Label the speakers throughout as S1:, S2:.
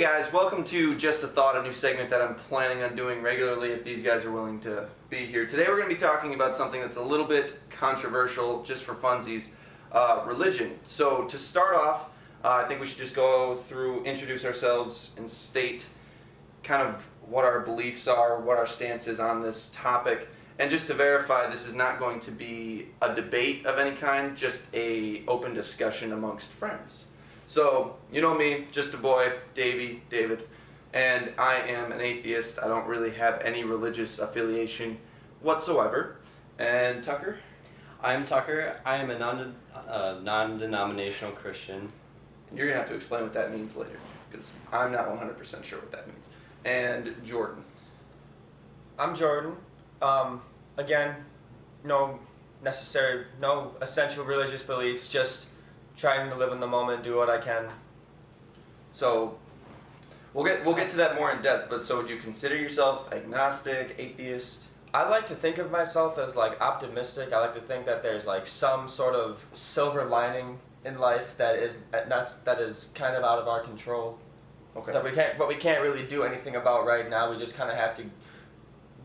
S1: guys, welcome to Just a Thought, a new segment that I'm planning on doing regularly if these guys are willing to be here. Today we're going to be talking about something that's a little bit controversial, just for funsies, religion. So to start off, I think we should just go through, introduce ourselves, and state kind of what our beliefs are, what our stance is on this topic. And just to verify, this is not going to be a debate of any kind, just a open discussion amongst friends. So, you know me, just a boy, David, and I am an atheist. I don't really have any religious affiliation whatsoever. And Tucker?
S2: I'm Tucker. I am a non-denominational Christian.
S1: You're going to have to explain what that means later, because I'm not 100% sure what that means. And Jordan?
S3: I'm Jordan. Again, no essential religious beliefs, just trying to live in the moment, do what I can.
S1: So, we'll get to that more in depth, but so would you consider yourself agnostic, atheist?
S3: I like to think of myself as optimistic. I like to think that there's some sort of silver lining in life that is kind of out of our control.
S1: Okay.
S3: But we can't really do anything about right now. We just kind of have to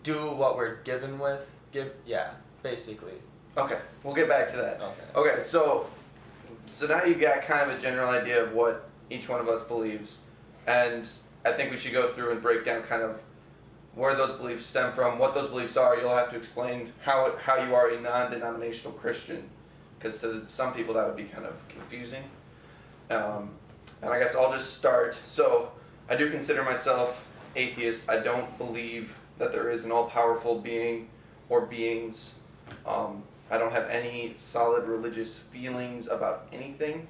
S3: do what we're given with. Basically.
S1: Okay, we'll get back to that. Okay, so now you've got kind of a general idea of what each one of us believes, and I think we should go through and break down kind of where those beliefs stem from, what those beliefs are. You'll have to explain how you are a non-denominational Christian, because to some people that would be kind of confusing. And I guess I'll just start. So I do consider myself atheist. I don't believe that there is an all-powerful being or beings. I don't have any solid religious feelings about anything.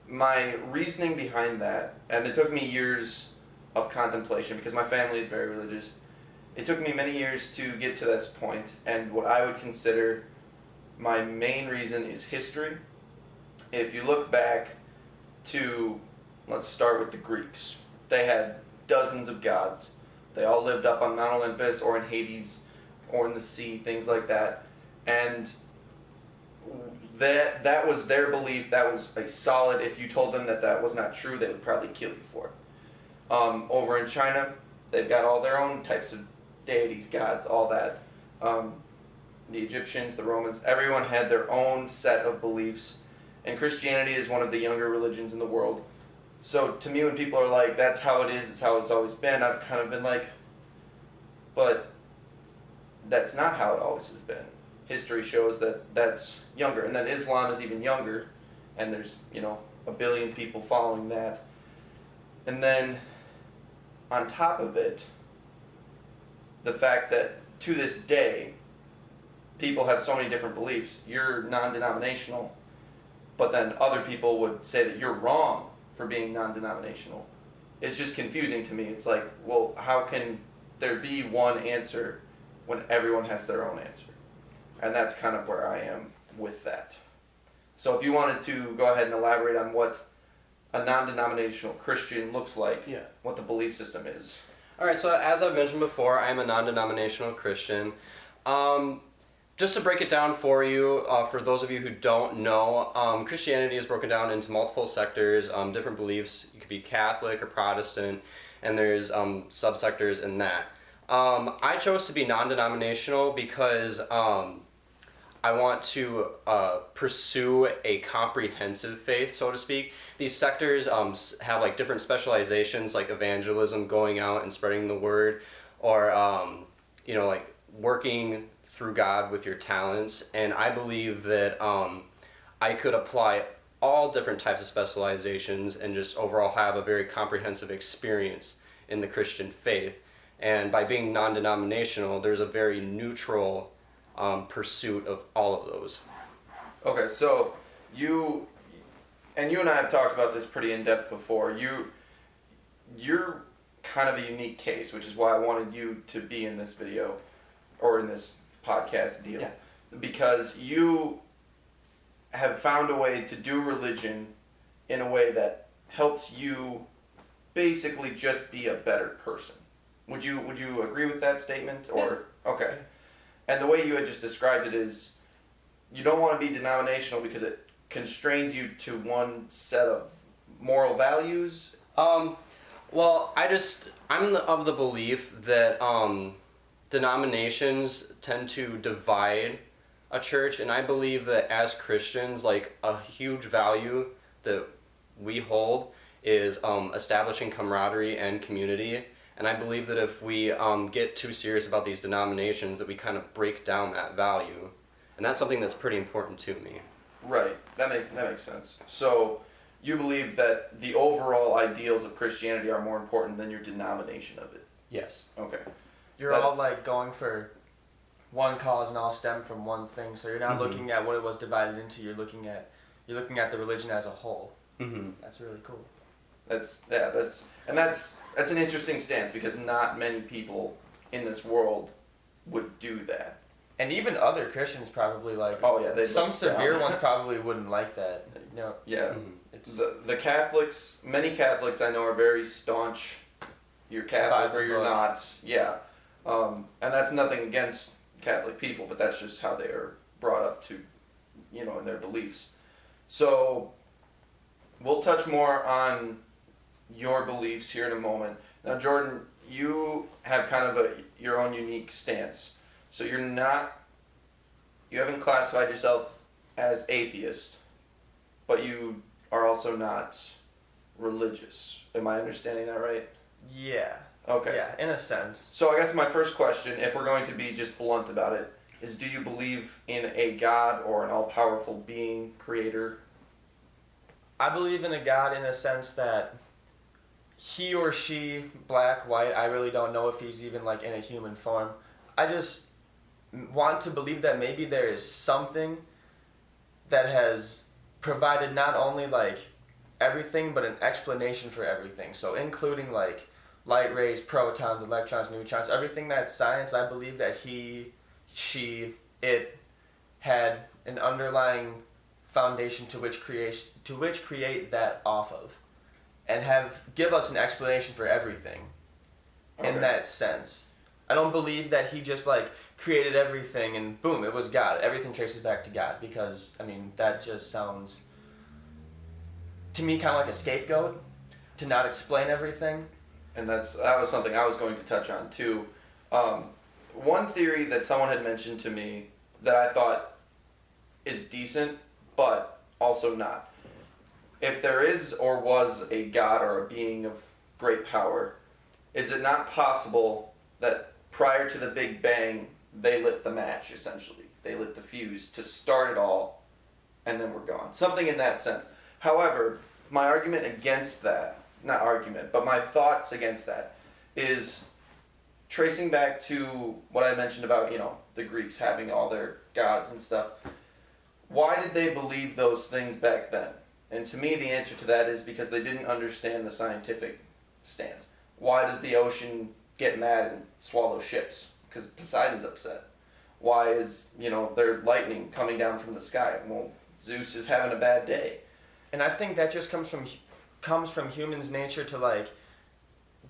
S1: My reasoning behind that, and it took me years of contemplation because my family is very religious. It took me many years to get to this point, and what I would consider my main reason is history. If you look back to, let's start with the Greeks. They had dozens of gods. They all lived up on Mount Olympus or in Hades or in the sea, things like that. And that was their belief. That was a solid, if you told them that was not true, they would probably kill you for it. Over in China, they've got all their own types of deities, gods, all that. The Egyptians, the Romans, everyone had their own set of beliefs. And Christianity is one of the younger religions in the world. So to me, when people are like, that's how it is, it's how it's always been, I've kind of been like, but that's not how it always has been. History shows that that's younger, and then Islam is even younger, and there's, 1 billion people following that. And then, on top of it, the fact that to this day, people have so many different beliefs. You're non-denominational, but then other people would say that you're wrong for being non-denominational. It's just confusing to me. It's like, well, how can there be one answer when everyone has their own answer? And that's kind of where I am with that. So if you wanted to go ahead and elaborate on what a non-denominational Christian looks like, what the belief system is.
S2: All right, so as I've mentioned before, I'm a non-denominational Christian. Just to break it down for you, for those of you who don't know, Christianity is broken down into multiple sectors, different beliefs. You could be Catholic or Protestant, and there's subsectors in that. I chose to be non-denominational because I want to pursue a comprehensive faith, so to speak. These sectors have different specializations, like evangelism, going out and spreading the word, or working through God with your talents. And I believe that I could apply all different types of specializations and just overall have a very comprehensive experience in the Christian faith. And by being non-denominational, there's a very neutral pursuit of all of those.
S1: Okay, so you and I have talked about this pretty in depth before. You're kind of a unique case, which is why I wanted you to be in this video or in this podcast deal, because you have found a way to do religion in a way that helps you basically just be a better person. Would you agree with that statement? Or okay. And the way you had just described it is you don't want to be denominational because it constrains you to one set of moral values.
S2: Well, I'm of the belief that denominations tend to divide a church, and I believe that as Christians, like a huge value that we hold is establishing camaraderie and community. And I believe that if we get too serious about these denominations, that we kind of break down that value, and that's something that's pretty important to me.
S1: Right. That makes sense. So you believe that the overall ideals of Christianity are more important than your denomination of it.
S2: Yes.
S1: Okay.
S3: You're all like going for one cause and all stem from one thing. So you're not looking at what it was divided into. You're looking at the religion as a whole.
S2: Mm-hmm.
S3: That's really cool.
S1: That's an interesting stance because not many people in this world would do that.
S3: And even other Christians probably like.
S1: Oh yeah,
S3: some severe ones probably wouldn't like that. No.
S1: Yeah.
S3: It's
S1: The Catholics, many Catholics I know are very staunch. You're Catholic or you're not. Yeah. And that's nothing against Catholic people, but that's just how they are brought up to, in their beliefs. So we'll touch more on your beliefs here in a moment. Now, Jordan, you have kind of your own unique stance. So you haven't classified yourself as atheist, but you are also not religious. Am I understanding that right?
S3: Yeah.
S1: Okay.
S3: Yeah, in a sense.
S1: So I guess my first question, if we're going to be just blunt about it, is do you believe in a God or an all-powerful being, creator?
S3: I believe in a God in a sense that he or she, black, white, I really don't know if he's even like in a human form. I just want to believe that maybe there is something that has provided not only like everything but an explanation for everything. So including like light rays, protons, electrons, neutrons, everything that's science. I believe that he, she, it had an underlying foundation to which create that off of, and give us an explanation for everything.
S1: Okay.
S3: In that sense, I don't believe that he just like created everything and boom, it was God. Everything traces back to God, because I mean that just sounds to me kind of like a scapegoat to not explain everything.
S1: And that was something I was going to touch on too. One theory that someone had mentioned to me that I thought is decent, but also not. If there is or was a God or a being of great power, is it not possible that prior to the Big Bang, they lit the match, essentially? They lit the fuse to start it all, and then we're gone. Something in that sense. However, my argument against that, not argument, but my thoughts against that is tracing back to what I mentioned about, the Greeks having all their gods and stuff. Why did they believe those things back then? And to me, the answer to that is because they didn't understand the scientific stance. Why does the ocean get mad and swallow ships? Because Poseidon's upset. Why is, there lightning coming down from the sky? Well, Zeus is having a bad day.
S3: And I think that just comes from humans' nature to like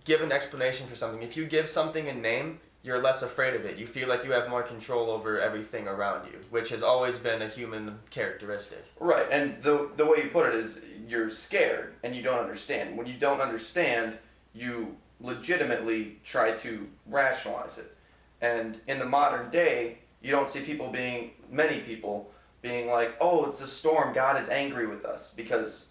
S3: give an explanation for something. If you give something a name, you're less afraid of it. You feel like you have more control over everything around you, which has always been a human characteristic.
S1: Right, and the way you put it is you're scared and you don't understand. When you don't understand, you legitimately try to rationalize it. And in the modern day, you don't see many people being like, oh, it's a storm, God is angry with us, because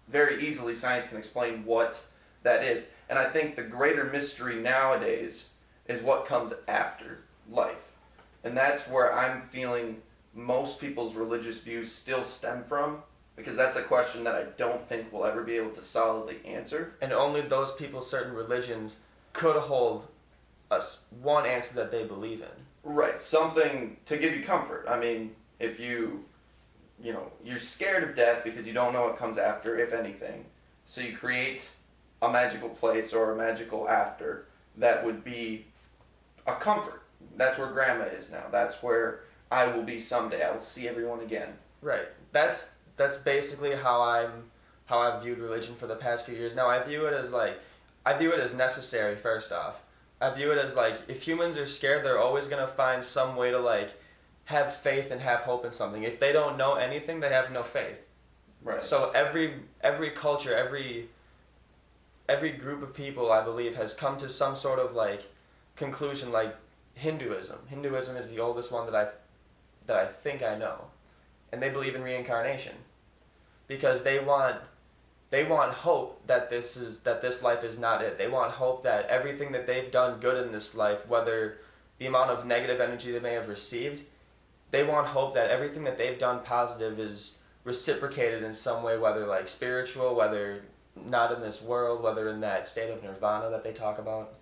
S1: very easily science can explain what that is. And I think the greater mystery nowadays is what comes after life. And that's where I'm feeling most people's religious views still stem from, because that's a question that I don't think we'll ever be able to solidly answer.
S3: And only those people, certain religions, could hold one answer that they believe in.
S1: Right, something to give you comfort. I mean, if you're scared of death because you don't know what comes after, if anything. So you create a magical place or a magical after that would be a comfort. That's where grandma is now. That's where I will be someday. I will see everyone again.
S3: Right. That's basically how I've viewed religion for the past few years. Now I view it as necessary, first off. I view it as like, if humans are scared, they're always gonna find some way to like have faith and have hope in something. If they don't know anything, they have no faith.
S1: Right.
S3: So every culture, every group of people, I believe, has come to some sort of like conclusion, like Hinduism. Hinduism is the oldest one that I think I know, and they believe in reincarnation because they want hope that this life is not it. They want hope that everything that they've done good in this life, whether the amount of negative energy they may have received, they want hope that everything that they've done positive is reciprocated in some way, whether like spiritual, whether not in this world, whether in that state of nirvana that they talk about.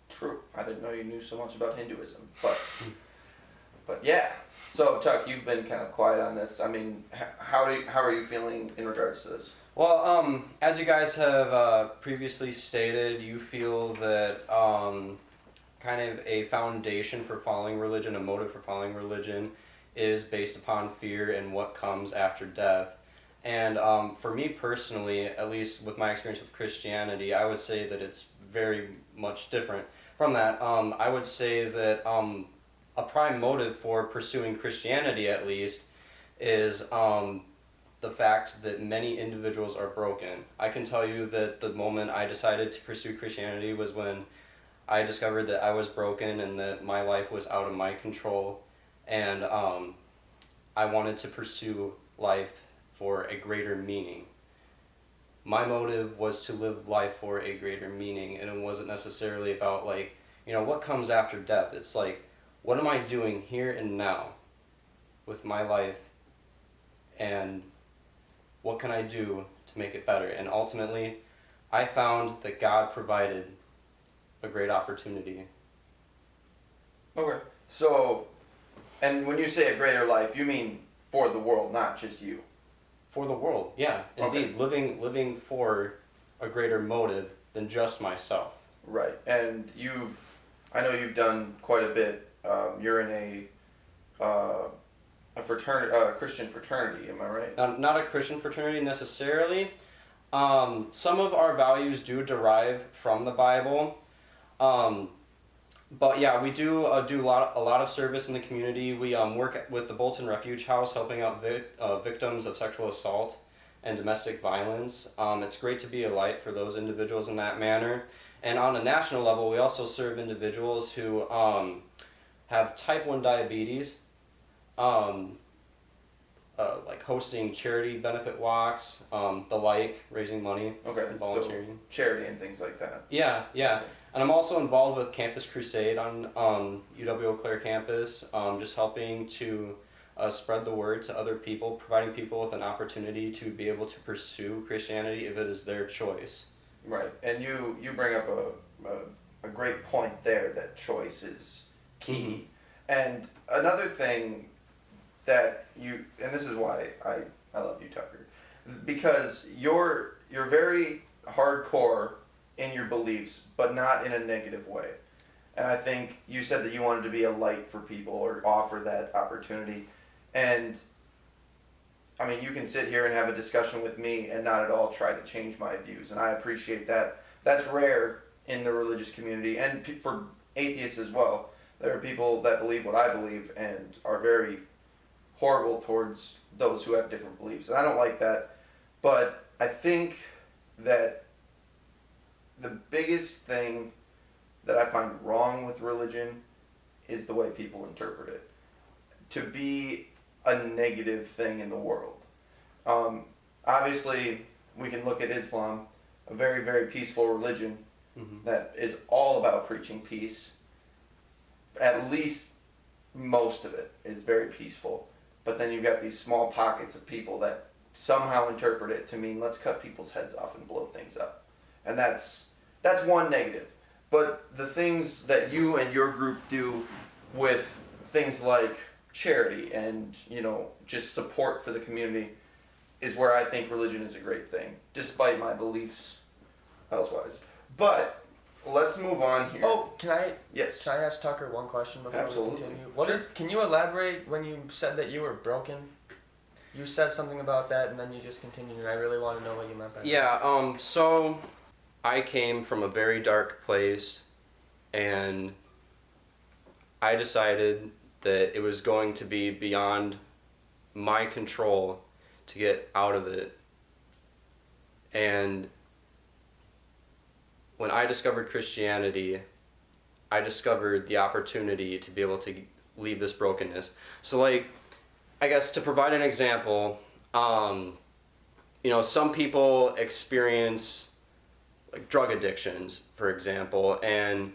S1: True. I didn't know you knew so much about Hinduism, but yeah. So Chuck, you've been kind of quiet on this. I mean, how are you feeling in regards to this?
S2: Well, as you guys have previously stated, you feel that kind of a foundation for following religion, a motive for following religion, is based upon fear and what comes after death. And for me personally, at least with my experience with Christianity, I would say that it's very much different from that. I would say that a prime motive for pursuing Christianity, at least, is the fact that many individuals are broken. I can tell you that the moment I decided to pursue Christianity was when I discovered that I was broken and that my life was out of my control, and I wanted to pursue life for a greater meaning. My motive was to live life for a greater meaning, and it wasn't necessarily about like, what comes after death. It's like, what am I doing here and now with my life, and what can I do to make it better? And ultimately, I found that God provided a great opportunity.
S1: Okay. So, and when you say a greater life, you mean for the world, not just you.
S2: For the world, yeah, indeed.
S1: Okay.
S2: Living for a greater motive than just myself.
S1: Right. And I know you've done quite a bit. You're in a fraternity, Christian fraternity, am I right?
S2: Not a Christian fraternity necessarily. Some of our values do derive from the Bible. But yeah, we do a lot of service in the community. We work with the Bolton Refuge House, helping out victims of sexual assault and domestic violence. It's great to be a light for those individuals in that manner. And on a national level, we also serve individuals who have type 1 diabetes, like hosting charity benefit walks, raising money,
S1: Okay.
S2: and volunteering.
S1: So charity and things like that.
S2: Yeah.
S1: Okay.
S2: And I'm also involved with Campus Crusade on UW Eau Claire campus, just helping to spread the word to other people, providing people with an opportunity to be able to pursue Christianity if it is their choice.
S1: Right. And you bring up a great point there, that choice is key. Mm-hmm. And another thing that and this is why I love you, Tucker, because you're very hardcore in your beliefs, but not in a negative way. And I think you said that you wanted to be a light for people or offer that opportunity. And I mean, you can sit here and have a discussion with me and not at all try to change my views. And I appreciate that. That's rare in the religious community and for atheists as well. There are people that believe what I believe and are very horrible towards those who have different beliefs. And I don't like that. But I think that the biggest thing that I find wrong with religion is the way people interpret it to be a negative thing in the world. Obviously, we can look at Islam, a very, very peaceful religion that is all about preaching peace. At least most of it is very peaceful. But then you've got these small pockets of people that somehow interpret it to mean let's cut people's heads off and blow things up. And that's one negative. But the things that you and your group do with things like charity and, just support for the community is where I think religion is a great thing, despite my beliefs elsewise. But let's move on here.
S3: Oh, can I ask Tucker one question before
S1: Absolutely.
S3: we continue? Can you elaborate when you said that you were broken? You said something about that and then you just continued, and I really want to know what you meant by that.
S2: Yeah, so I came from a very dark place, and I decided that it was going to be beyond my control to get out of it. And when I discovered Christianity, I discovered the opportunity to be able to leave this brokenness. So, like, I guess to provide an example, some people experience like drug addictions, for example, and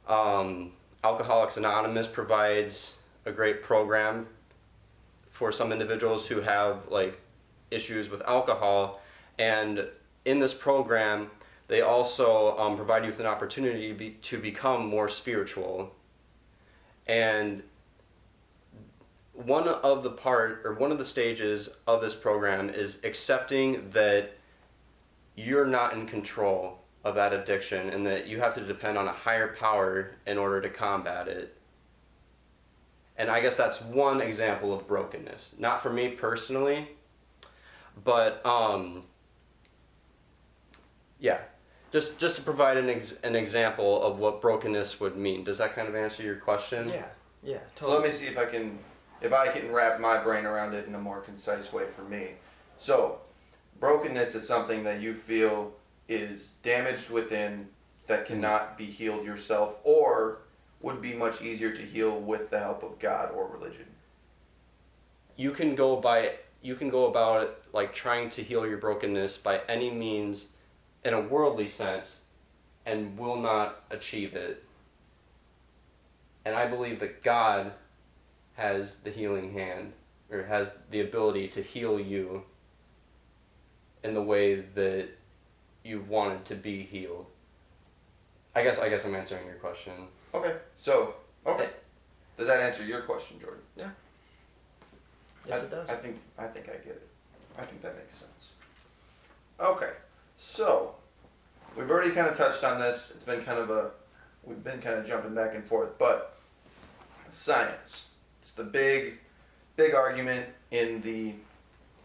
S2: Alcoholics Anonymous provides a great program for some individuals who have like issues with alcohol, and in this program they also provide you with an opportunity to become more spiritual. And one of the stages of this program is accepting that you're not in control of that addiction and that you have to depend on a higher power in order to combat it. And I guess that's one example of brokenness. Not for me personally, but just to provide an example of what brokenness would mean. Does that kind of answer your question?
S3: Yeah, totally.
S1: So let me see if I can wrap my brain around it in a more concise way for me. So, brokenness is something that you feel is damaged within that cannot be healed yourself, or would be much easier to heal with the help of God or religion.
S2: You can go about it like trying to heal your brokenness by any means in a worldly sense and will not achieve it. And I believe that God has the healing hand, or has the ability to heal you in the way that you've wanted to be healed. I guess I'm answering your question.
S1: Okay. Does that answer your question, Jordan?
S3: Yeah. Yes, it does.
S1: I think I get it. I think that makes sense. Okay. So, we've already kind of touched on this. We've been kind of jumping back and forth, but science. It's the big argument in the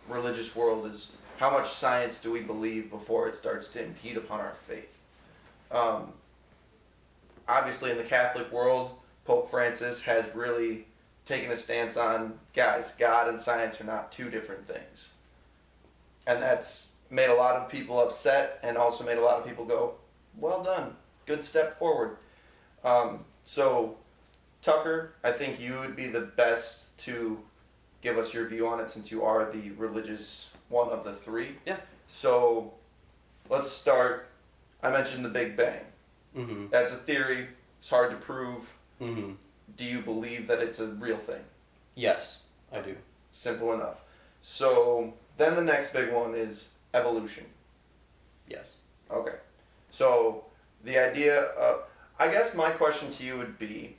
S1: religious world is how much science do we believe before it starts to impede upon our faith. Obviously, in the Catholic world, Pope Francis has really taken a stance on, guys, God and science are not two different things. And that's made a lot of people upset and also made a lot of people go, well done, good step forward. So, Tucker, I think you would be the best to give us your view on it since you are the religious one of the three.
S2: Yeah.
S1: So, let's start. I mentioned the Big Bang.
S2: Mm-hmm.
S1: That's a theory. It's hard to prove.
S2: Mm-hmm.
S1: Do you believe that it's a real thing?
S2: Yes, I do.
S1: Simple enough. So, then the next big one is evolution.
S2: Yes.
S1: Okay. So, the idea of, I guess my question to you would be,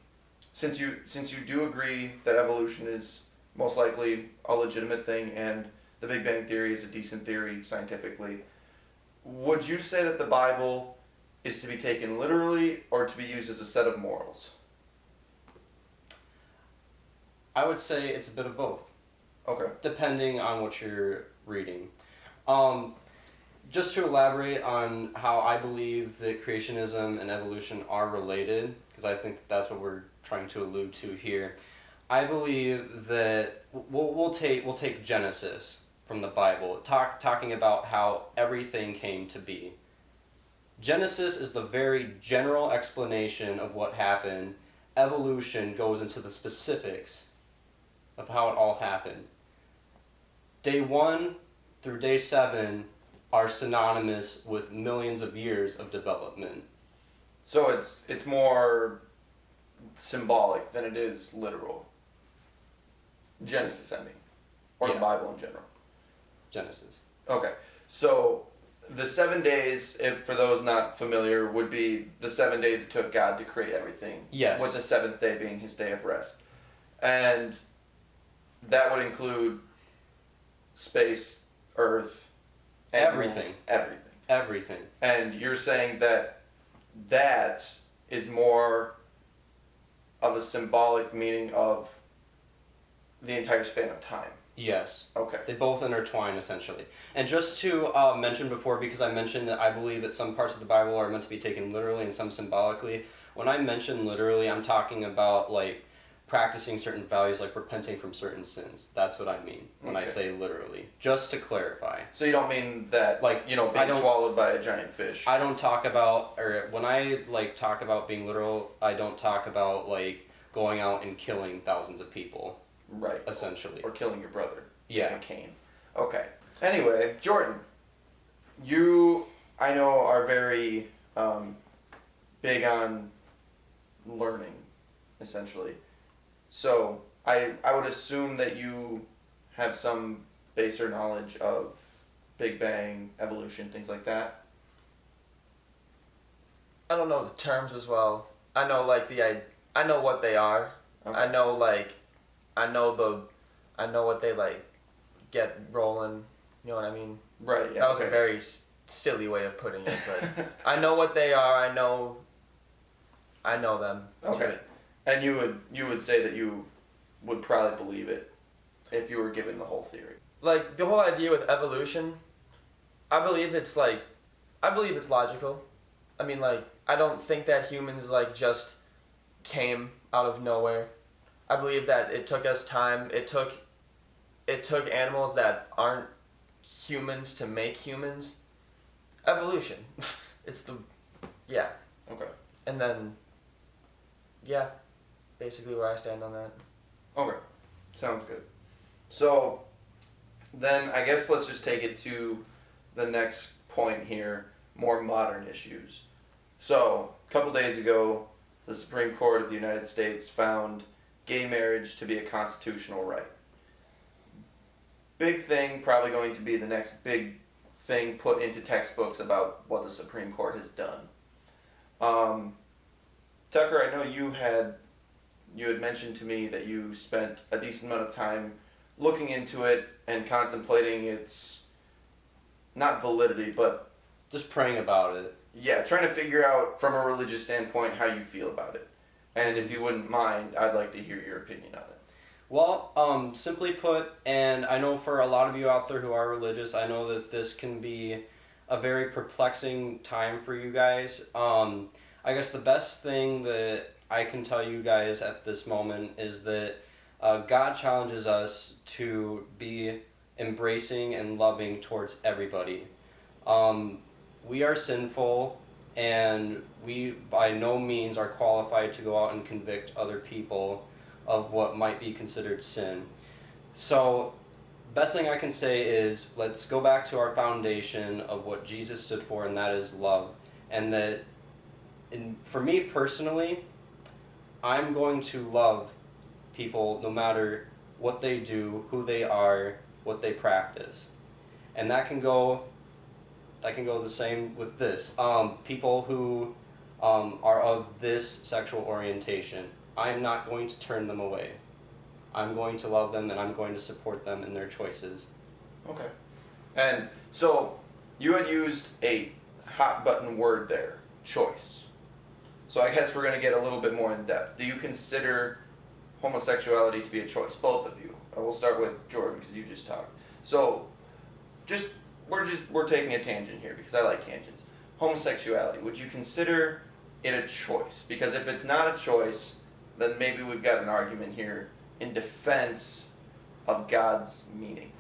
S1: since you do agree that evolution is most likely a legitimate thing and the Big Bang Theory is a decent theory scientifically, would you say that the Bible is to be taken literally or to be used as a set of morals?
S2: I would say it's a bit of both.
S1: Okay.
S2: Depending on what you're reading. Just to elaborate on how I believe that creationism and evolution are related, because I think that's what we're trying to allude to here. I believe that we'll take Genesis from the Bible, talking about how everything came to be. Genesis is the very general explanation of what happened. Evolution goes into the specifics of how it all happened. Day 1 through day 7 are synonymous with millions of years of development.
S1: So it's more symbolic than it is literal. Genesis ending. Or the Bible in general.
S2: Genesis.
S1: Okay. So the 7 days, for those not familiar, would be the 7 days it took God to create everything.
S2: Yes.
S1: With the seventh day being his day of rest. And that would include space, earth, animals, everything. And you're saying that is more of a symbolic meaning of the entire span of time.
S2: Yes.
S1: Okay.
S2: They both intertwine, essentially. And just to mention before, because I mentioned that I believe that some parts of the Bible are meant to be taken literally and some symbolically, when I mention literally, I'm talking about, like, practicing certain values, like repenting from certain sins. That's what I mean when I
S1: Okay.
S2: say literally. Just to clarify.
S1: So you don't mean that,
S2: Like,
S1: you know,
S2: I
S1: being
S2: don't-
S1: swallowed by a giant fish.
S2: I don't talk about, or when I like talk about being literal, I don't talk about like going out and killing thousands of people,
S1: Right.
S2: essentially.
S1: Or killing your brother.
S2: Yeah.
S1: A cane. Okay. Anyway, Jordan, you, I know, are very big on learning, essentially. So I would assume that you have some baser knowledge of Big Bang, evolution, things like that.
S3: I don't know the terms as well. I know like I know what they are.
S1: Okay.
S3: I know what they like get rolling. You know what I mean?
S1: Right. Yeah.
S3: That was
S1: okay.
S3: a very silly way of putting it, but I know what they are. I know them.
S1: Okay. And you would say that you would probably believe it if you were given the whole theory.
S3: Like the whole idea with evolution, I believe it's logical. I mean, like, I don't think that humans like just came out of nowhere. I believe that it took us time. It took animals that aren't humans to make humans. Evolution. Yeah.
S1: Okay.
S3: And then, yeah, basically where I stand on that.
S1: Okay. Sounds good. So then I guess let's just take it to the next point here, more modern issues. So, a couple days ago, the Supreme Court of the United States found gay marriage to be a constitutional right. Big thing, probably going to be the next big thing put into textbooks about what the Supreme Court has done. Tucker, I know you had mentioned to me that you spent a decent amount of time looking into it and contemplating its, not validity, but
S2: Just praying about it.
S1: yeah, trying to figure out from a religious standpoint how you feel about it. And if you wouldn't mind, I'd like to hear your opinion on it.
S2: Well, simply put, and I know for a lot of you out there who are religious, I know that this can be a very perplexing time for you guys. I guess the best thing that I can tell you guys at this moment is that God challenges us to be embracing and loving towards everybody. We are sinful, and we by no means are qualified to go out and convict other people of what might be considered sin. So, best thing I can say is let's go back to our foundation of what Jesus stood for, and that is love. And that, for me personally, I'm going to love people no matter what they do, who they are, what they practice. And that can go the same with this. People who are of this sexual orientation, I'm not going to turn them away. I'm going to love them, and I'm going to support them in their choices.
S1: Okay. And so you had used a hot button word there, choice. So I guess we're going to get a little bit more in depth. Do you consider homosexuality to be a choice, both of you? We'll start with Jordan because you just talked. So we're taking a tangent here because I like tangents. Homosexuality, would you consider it a choice? Because if it's not a choice, then maybe we've got an argument here in defense of God's meaning.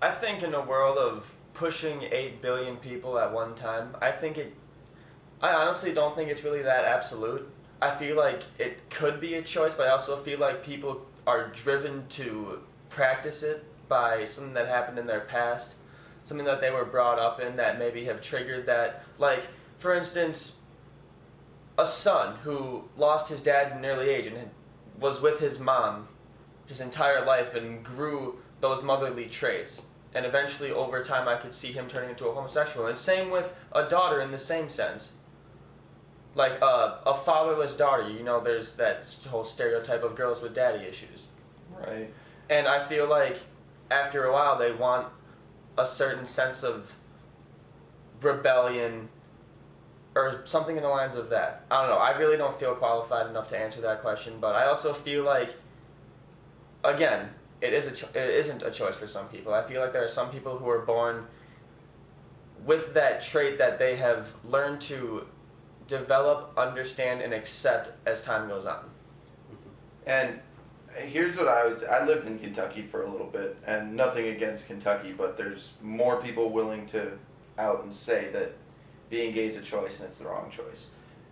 S3: I think in a world of pushing 8 billion people at one time, I honestly don't think it's really that absolute. I feel like it could be a choice, but I also feel like people are driven to practice it by something that happened in their past, something that they were brought up in that maybe have triggered that. Like, for instance, a son who lost his dad at an early age and was with his mom his entire life and grew those motherly traits. And eventually, over time, I could see him turning into a homosexual. And same with a daughter in the same sense. Like a fatherless daughter, you know, there's that whole stereotype of girls with daddy issues.
S1: Right.
S3: And I feel like after a while they want a certain sense of rebellion or something in the lines of that. I don't know. I really don't feel qualified enough to answer that question, but I also feel like, again, it isn't a choice for some people. I feel like there are some people who are born with that trait that they have learned to develop, understand, and accept as time goes on.
S1: And here's what I lived in Kentucky for a little bit, and nothing against Kentucky, but there's more people willing to out and say that being gay is a choice and it's the wrong choice.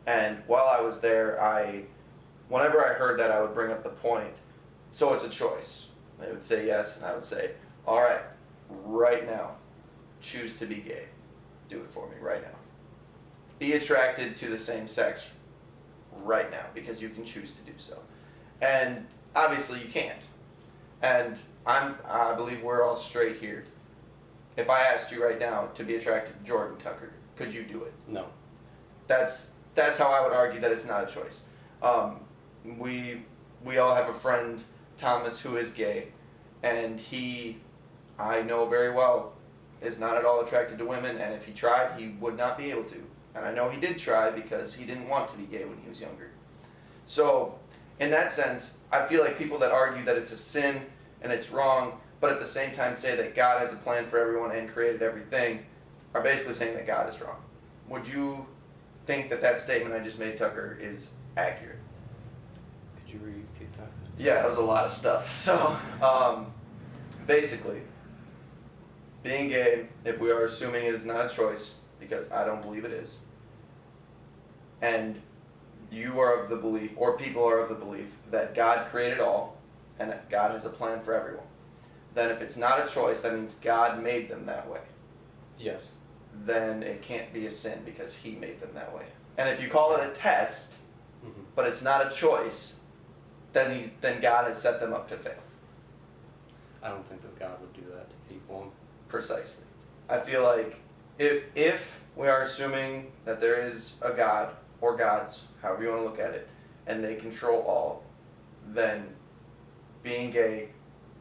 S1: And while I was there, whenever I heard that, I would bring up the point, so it's a choice. They would say yes, and I would say, all right, right now, choose to be gay. Do it for me right now. Be attracted to the same sex right now, because you can choose to do so. And obviously you can't. And I believe we're all straight here. If I asked you right now to be attracted to Jordan Tucker, could you do it?
S2: No.
S1: That's how I would argue that it's not a choice. We all have a friend, Thomas, who is gay, and I know very well, is not at all attracted to women, and if he tried, he would not be able to. And I know he did try because he didn't want to be gay when he was younger. So, in that sense, I feel like people that argue that it's a sin and it's wrong, but at the same time say that God has a plan for everyone and created everything, are basically saying that God is wrong. Would you think that statement I just made, Tucker, is accurate?
S2: Could you repeat that?
S1: Yeah, that was a lot of stuff. So, basically, being gay, if we are assuming it is not a choice, because I don't believe it is, and you are of the belief, or people are of the belief, that God created all, and that God has a plan for everyone, then if it's not a choice, that means God made them that way.
S2: Yes.
S1: Then it can't be a sin because he made them that way. And if you call it a test, but it's not a choice, then God has set them up to fail.
S2: I don't think that God would do that to people.
S1: Precisely. I feel like if we are assuming that there is a God, or gods, however you want to look at it, and they control all, then being gay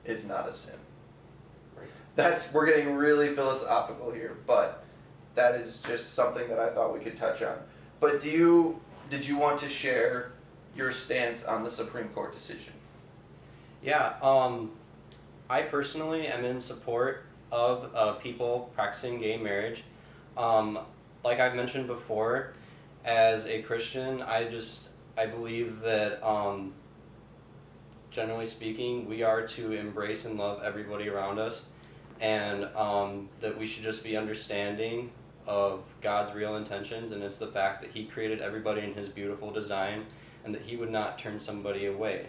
S1: is not a sin.
S2: Right.
S1: We're getting really philosophical here, but that is just something that I thought we could touch on. But did you want to share your stance on the Supreme Court decision?
S2: Yeah, I personally am in support of people practicing gay marriage. Like I've mentioned before, as a Christian, I believe that generally speaking, we are to embrace and love everybody around us, and that we should just be understanding of God's real intentions, and it's the fact that he created everybody in his beautiful design, and that he would not turn somebody away.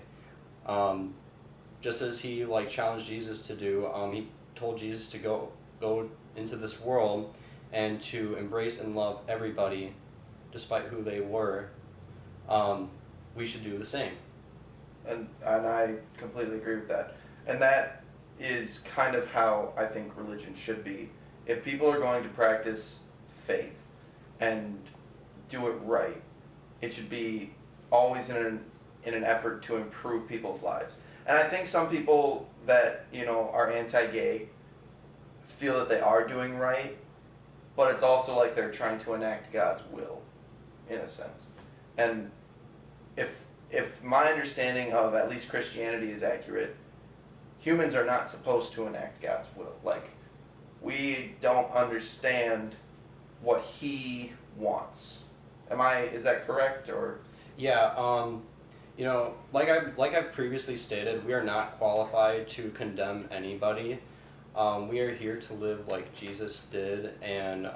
S2: Just as he challenged Jesus to do, he told Jesus to go into this world and to embrace and love everybody despite who they were. We should do the same.
S1: And I completely agree with that. And that is kind of how I think religion should be. If people are going to practice faith and do it right, it should be always in an effort to improve people's lives. And I think some people that, are anti-gay feel that they are doing right, but it's also like they're trying to enact God's will, in a sense. And if my understanding of at least Christianity is accurate, humans are not supposed to enact God's will. We don't understand what he wants. Is that correct, or?
S2: Yeah, like I've previously stated, we are not qualified to condemn anybody. We are here to live like Jesus did, and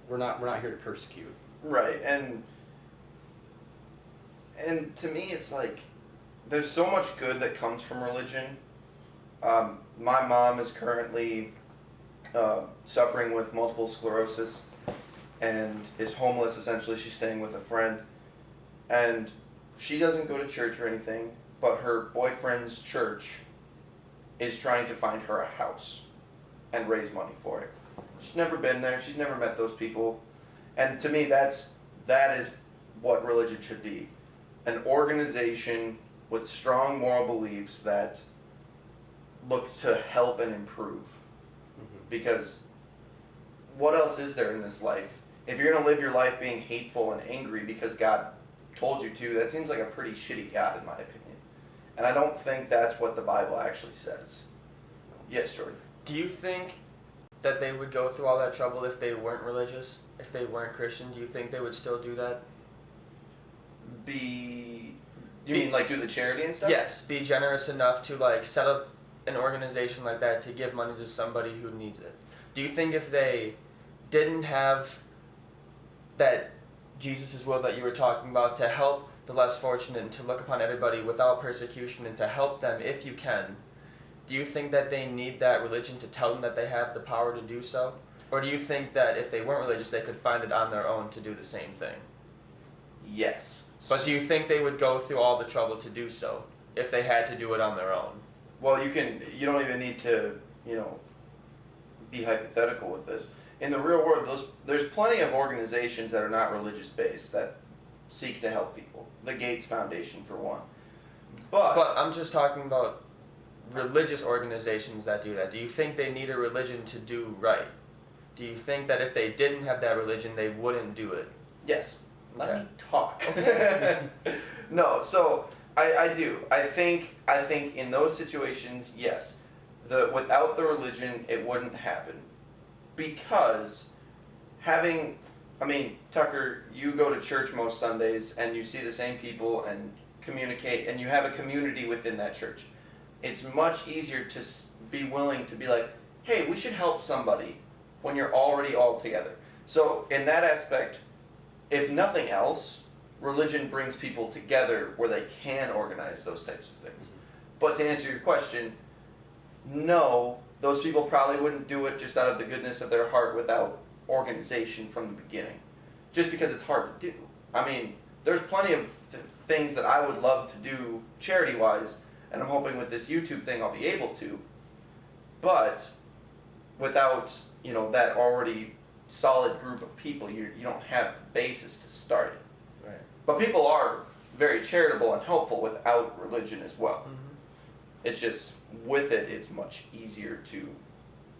S2: we're not here to persecute.
S1: Right, and to me, it's there's so much good that comes from religion. My mom is currently suffering with multiple sclerosis and is homeless. Essentially, she's staying with a friend, and she doesn't go to church or anything, but her boyfriend's church is trying to find her a house and raise money for it. She's never been there. She's never met those people. And to me, that is what religion should be. An organization with strong moral beliefs that look to help and improve. Because what else is there in this life? If you're going to live your life being hateful and angry because God told you to, that seems like a pretty shitty God, in my opinion. And I don't think that's what the Bible actually says. Yes, Jordan?
S3: Do you think that they would go through all that trouble if they weren't religious? If they weren't Christian, do you think they would still do that?
S1: You mean like do the charity and stuff?
S3: Yes, be generous enough to like set up an organization like that to give money to somebody who needs it. Do you think if they didn't have that Jesus' will that you were talking about to help the less fortunate and to look upon everybody without persecution and to help them if you can, do you think that they need that religion to tell them that they have the power to do so? Or do you think that if they weren't religious, they could find it on their own to do the same thing?
S1: Yes.
S3: But do you think they would go through all the trouble to do so if they had to do it on their own?
S1: Well, you don't even need to, be hypothetical with this. In the real world, there's plenty of organizations that are not religious based that seek to help people. The Gates Foundation, for one.
S3: But I'm just talking about religious organizations that do that. Do you think they need a religion to do right? Do you think that if they didn't have that religion, they wouldn't do it?
S1: Yes. Let
S3: Okay.
S1: me talk. No, so I do. I think in those situations, yes. Without the religion, it wouldn't happen. Because Tucker, you go to church most Sundays and you see the same people and communicate and you have a community within that church. It's much easier to be willing to be like, hey, we should help somebody when you're already all together. So in that aspect, if nothing else, religion brings people together where they can organize those types of things. But to answer your question, no, those people probably wouldn't do it just out of the goodness of their heart without organization from the beginning. Just because it's hard to do. I mean, there's plenty of things that I would love to do charity-wise, and I'm hoping with this YouTube thing I'll be able to. But without, that already solid group of people, you don't have the basis to start it.
S3: Right.
S1: But people are very charitable and helpful without religion as well.
S3: Mm-hmm.
S1: It's just, with it, it's much easier to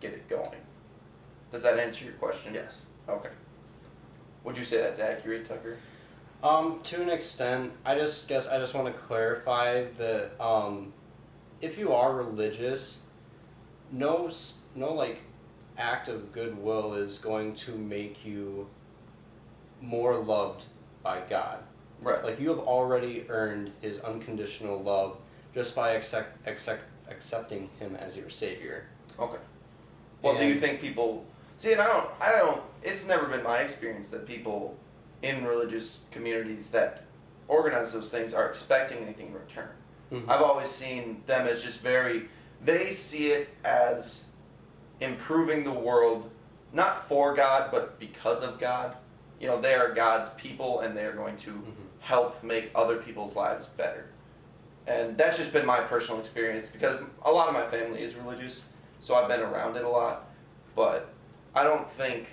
S1: get it going. Does that answer your question?
S3: Yes.
S1: Okay. Would you say that's accurate, Tucker?
S2: To an extent, I just want to clarify that if you are religious, no act of goodwill is going to make you more loved by God.
S1: Right.
S2: Like, you have already earned His unconditional love just by accepting Him as your Savior.
S1: Okay. Well, do you think people... See, and I don't... It's never been my experience that people in religious communities that organize those things are expecting anything in return.
S2: Mm-hmm.
S1: I've always seen them as just they see it as improving the world, not for God, but because of God. They are God's people, and they're going to help make other people's lives better. And that's just been my personal experience, because a lot of my family is religious, so I've been around it a lot. But I don't think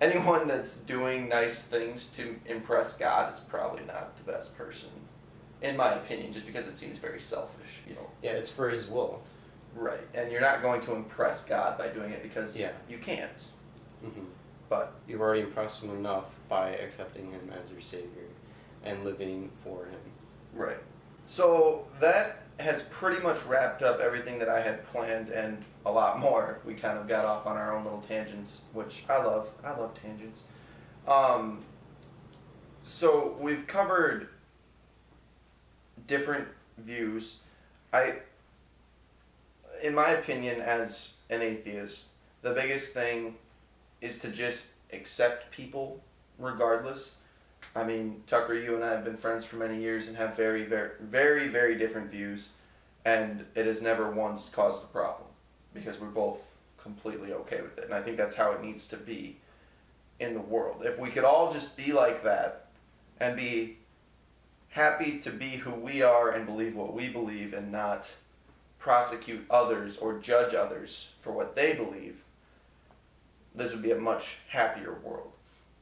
S1: anyone that's doing nice things to impress God is probably not the best person, in my opinion, just because it seems very selfish,
S2: Yeah, it's for His will.
S1: Right, and you're not going to impress God by doing it because you can't.
S2: Mm-hmm.
S1: But
S2: you've already impressed Him enough by accepting Him as your Savior and living for Him.
S1: Right. So that has pretty much wrapped up everything that I had planned and a lot more. We kind of got off on our own little tangents, which I love. I love tangents. So we've covered different views. In my opinion, as an atheist, the biggest thing is to just accept people regardless. I mean, Tucker, you and I have been friends for many years and have very, very, very, very different views, and it has never once caused a problem because we're both completely okay with it. And I think that's how it needs to be in the world. If we could all just be like that and be happy to be who we are and believe what we believe and not prosecute others or judge others for what they believe, this would be a much happier world.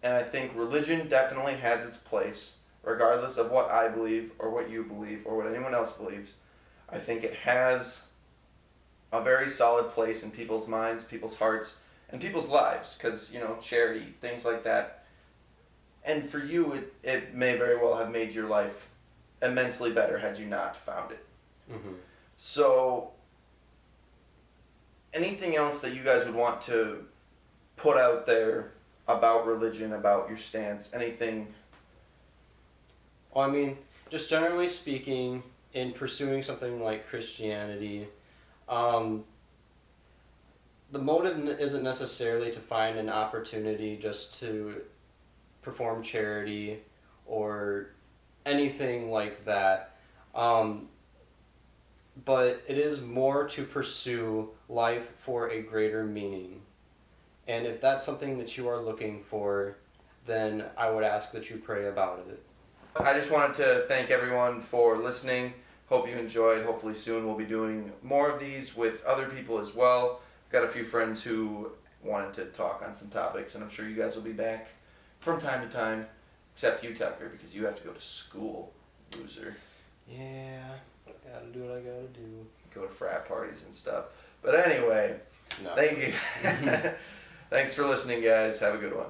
S1: And I think religion definitely has its place, regardless of what I believe or what you believe or what anyone else believes. I think it has a very solid place in people's minds, people's hearts, and people's lives, because, charity, things like that. And for you, it may very well have made your life immensely better had you not found it.
S2: Mm-hmm.
S1: So, anything else that you guys would want to put out there about religion, about your stance, anything?
S2: Well, I mean, just generally speaking, in pursuing something like Christianity, the motive isn't necessarily to find an opportunity just to perform charity or anything like that. But it is more to pursue life for a greater meaning. And if that's something that you are looking for, then I would ask that you pray about it.
S1: I just wanted to thank everyone for listening. Hope you enjoyed. Hopefully soon we'll be doing more of these with other people as well. Got a few friends who wanted to talk on some topics, and I'm sure you guys will be back from time to time, except you, Tucker, because you have to go to school, loser.
S2: Yeah, I gotta do what I gotta do.
S1: Go to frat parties and stuff. But anyway,
S2: No.
S1: thank you. Thanks for listening, guys. Have a good one.